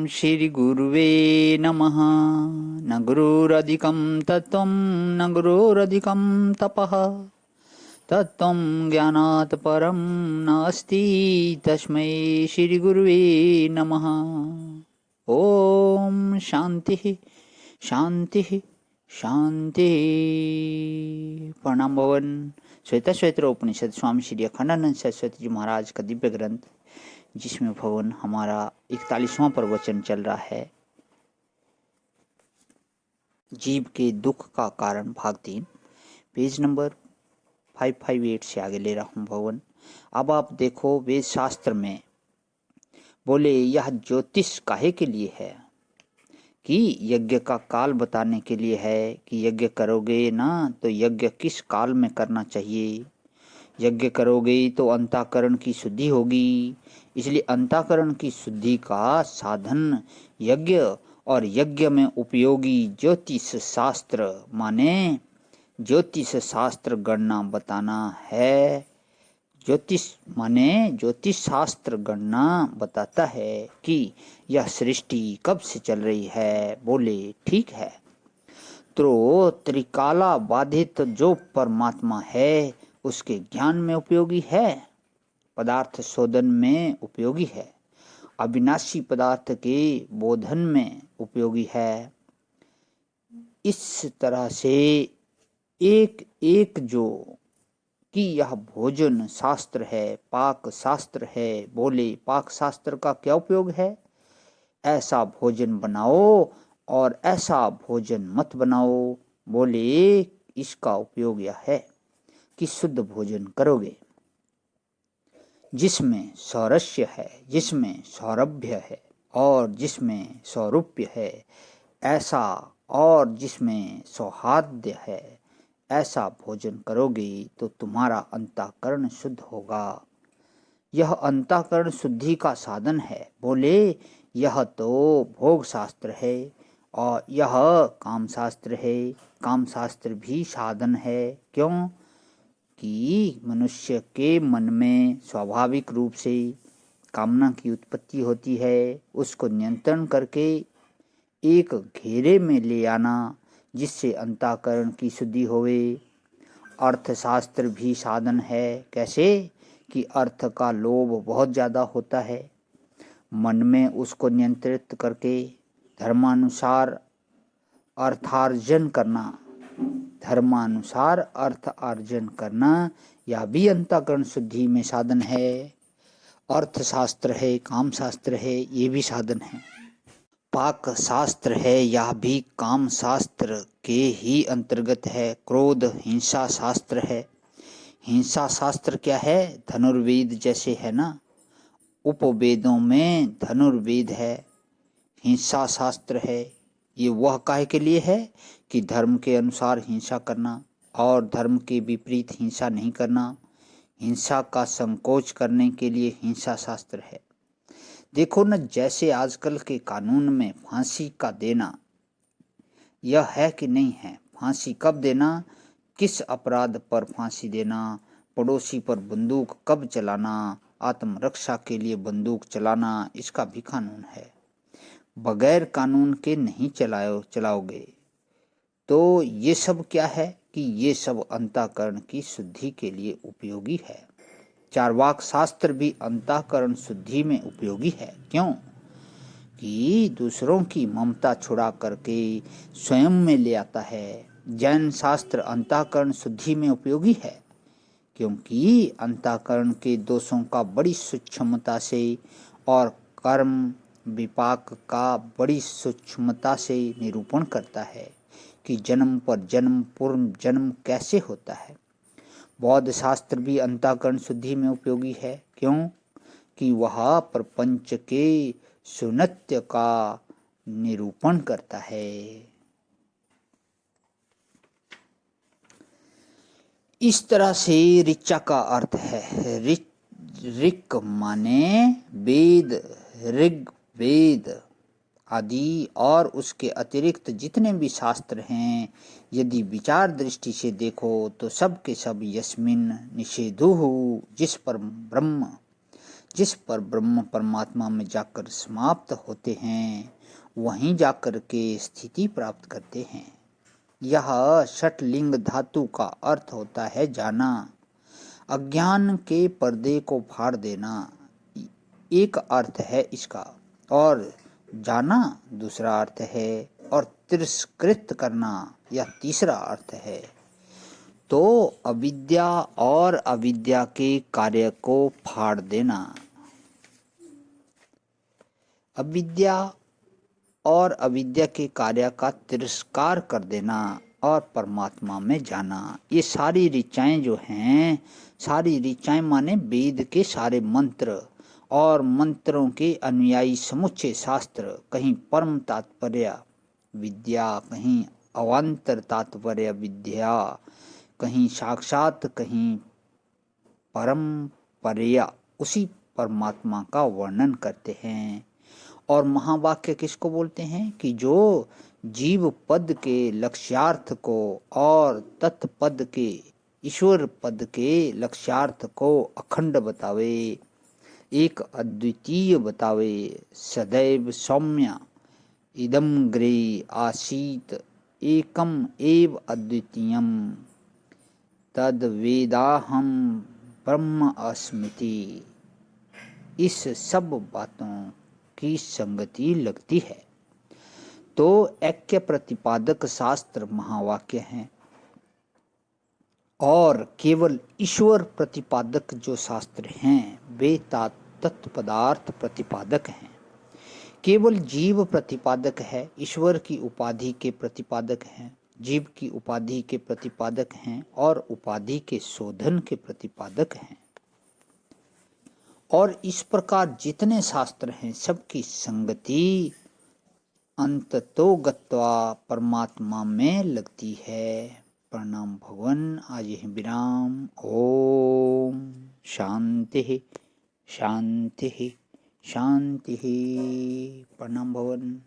श्री गुरुवे नमः। न गुरुरधिकं तत्त्वं न गुरुरधिकं तपः, तत्त्वं ज्ञानात् परं नास्ति तस्मै श्री गुरुवे नमः। ओम शांति शांति शांति। प्रणाम भवन। श्वेता उपनिषद स्वामी श्री अखंडानंद सरस्वती जी महाराज का दिव्य ग्रंथ, जिसमें भवन हमारा 41वां प्रवचन चल रहा है। जीव के दुख का कारण भाग 3, पेज नंबर 558 से आगे ले रहा हूं भवन। अब आप देखो, वेद शास्त्र में बोले यह ज्योतिष काहे के लिए है कि यज्ञ का काल बताने के लिए है कि यज्ञ करोगे ना तो यज्ञ किस काल में करना चाहिए। यज्ञ करोगे तो अंतःकरण की शुद्धि होगी, इसलिए अंतःकरण की शुद्धि का साधन यज्ञ और यज्ञ में उपयोगी ज्योतिष शास्त्र माने ज्योतिष शास्त्र गणना बताना है। ज्योतिष माने ज्योतिष शास्त्र गणना बताता है कि यह सृष्टि कब से चल रही है। बोले ठीक है, तो त्रिकाला बाधित जो परमात्मा है उसके ज्ञान में उपयोगी है, पदार्थ शोधन में उपयोगी है, अविनाशी पदार्थ के बोधन में उपयोगी है। इस तरह से एक एक जो कि यह भोजन शास्त्र है, पाक शास्त्र है। बोले पाक शास्त्र का क्या उपयोग है? ऐसा भोजन बनाओ और ऐसा भोजन मत बनाओ। बोले इसका उपयोग यह है कि शुद्ध भोजन करोगे जिसमें सौरस्य है, जिसमें सौरभ्य है और जिसमें सौरूप्य है, ऐसा और जिसमें सौहार्द्य है, ऐसा भोजन करोगे तो तुम्हारा अंतःकरण शुद्ध होगा। यह अंतःकरण शुद्धि का साधन है। बोले यह तो भोग शास्त्र है और यह काम शास्त्र है। काम शास्त्र भी साधन है। क्यों कि मनुष्य के मन में स्वाभाविक रूप से कामना की उत्पत्ति होती है। उसको नियंत्रण करके एक घेरे में ले आना जिससे अंतःकरण की शुद्धि होवे। अर्थशास्त्र भी साधन है। कैसे कि अर्थ का लोभ बहुत ज़्यादा होता है, मन में उसको नियंत्रित करके धर्मानुसार अर्थार्जन करना, धर्मानुसार अर्थ अर्जन करना, यह भी अंतःकरण शुद्धि में साधन है। अर्थशास्त्र है, काम शास्त्र है, ये भी साधन है। पाक शास्त्र है, यह भी काम शास्त्र के ही अंतर्गत है। क्रोध हिंसा शास्त्र है। हिंसा शास्त्र क्या है? धनुर्वेद जैसे है ना, उपवेदों में धनुर्वेद है, हिंसा शास्त्र है। ये वह काहे के लिए है कि धर्म के अनुसार हिंसा करना और धर्म के विपरीत हिंसा नहीं करना। हिंसा का संकोच करने के लिए हिंसा शास्त्र है। देखो न, जैसे आजकल के कानून में फांसी का देना यह है कि नहीं है। फांसी कब देना, किस अपराध पर फांसी देना, पड़ोसी पर बंदूक कब चलाना, आत्मरक्षा के लिए बंदूक चलाना, इसका भी कानून है। बगैर कानून के नहीं चलाओगे तो ये सब क्या है कि ये सब अंतःकरण की शुद्धि के लिए उपयोगी है। चार्वाक शास्त्र भी अंतःकरण शुद्धि में उपयोगी है। क्यों कि दूसरों की ममता छुड़ा करके स्वयं में ले आता है। जैन शास्त्र अंतःकरण शुद्धि में उपयोगी है, क्योंकि अंतःकरण के दोषों का बड़ी सूक्ष्मता से और कर्म विपाक का बड़ी सूक्ष्मता से निरूपण करता है कि जन्म पर जन्म पूर्व जन्म कैसे होता है। बौद्ध शास्त्र भी अंतःकरण शुद्धि में उपयोगी है। क्यों कि वह प्रपंच के सुनित्य का निरूपण करता है। इस तरह से ऋचा का अर्थ है ऋक माने वेद, ऋग्वेद आदि और उसके अतिरिक्त जितने भी शास्त्र हैं, यदि विचार दृष्टि से देखो तो सब के सब यस्मिन निषेधुः, जिस पर ब्रह्म जिस पर ब्रह्म परमात्मा में जाकर समाप्त होते हैं, वहीं जाकर के स्थिति प्राप्त करते हैं। यह षटलिंग धातु का अर्थ होता है जाना। अज्ञान के पर्दे को फाड़ देना एक अर्थ है इसका, और जाना दूसरा अर्थ है, और तिरस्कृत करना यह तीसरा अर्थ है। तो अविद्या और अविद्या के कार्य को फाड़ देना, अविद्या और अविद्या के कार्य का तिरस्कार कर देना और परमात्मा में जाना, ये सारी ऋचाएं जो हैं, सारी ऋचाएं माने वेद के सारे मंत्र और मंत्रों के अनुयायी समुच्चय शास्त्र, कहीं परम तात्पर्य विद्या, कहीं अवान्तर तात्पर्य विद्या, कहीं साक्षात, कहीं परम पर्या, उसी परमात्मा का वर्णन करते हैं। और महावाक्य किसको बोलते हैं कि जो जीव पद के लक्ष्यार्थ को और तत्पद के ईश्वर पद के लक्ष्यार्थ को अखंड बतावे, एक अद्वितीय बतावे। सदैव सौम्य इदम ग्रे आसीत एकम एव अद्वितीयम तद वेदाहम ब्रह्म अस्मिति। इस सब बातों की संगति लगती है। तो ऐक्य प्रतिपादक शास्त्र महावाक्य हैं, और केवल ईश्वर प्रतिपादक जो शास्त्र हैं वे तत्पदार्थ प्रतिपादक हैं। केवल जीव प्रतिपादक है, ईश्वर की उपाधि के प्रतिपादक हैं, जीव की उपाधि के प्रतिपादक हैं और उपाधि के शोधन के प्रतिपादक हैं। और इस प्रकार जितने शास्त्र हैं सबकी संगति अंततो गत्वा परमात्मा में लगती है। प्रणाम भगवान। आज ही विराम। ओम शांति शांति शांति। प्रणाम भगवान।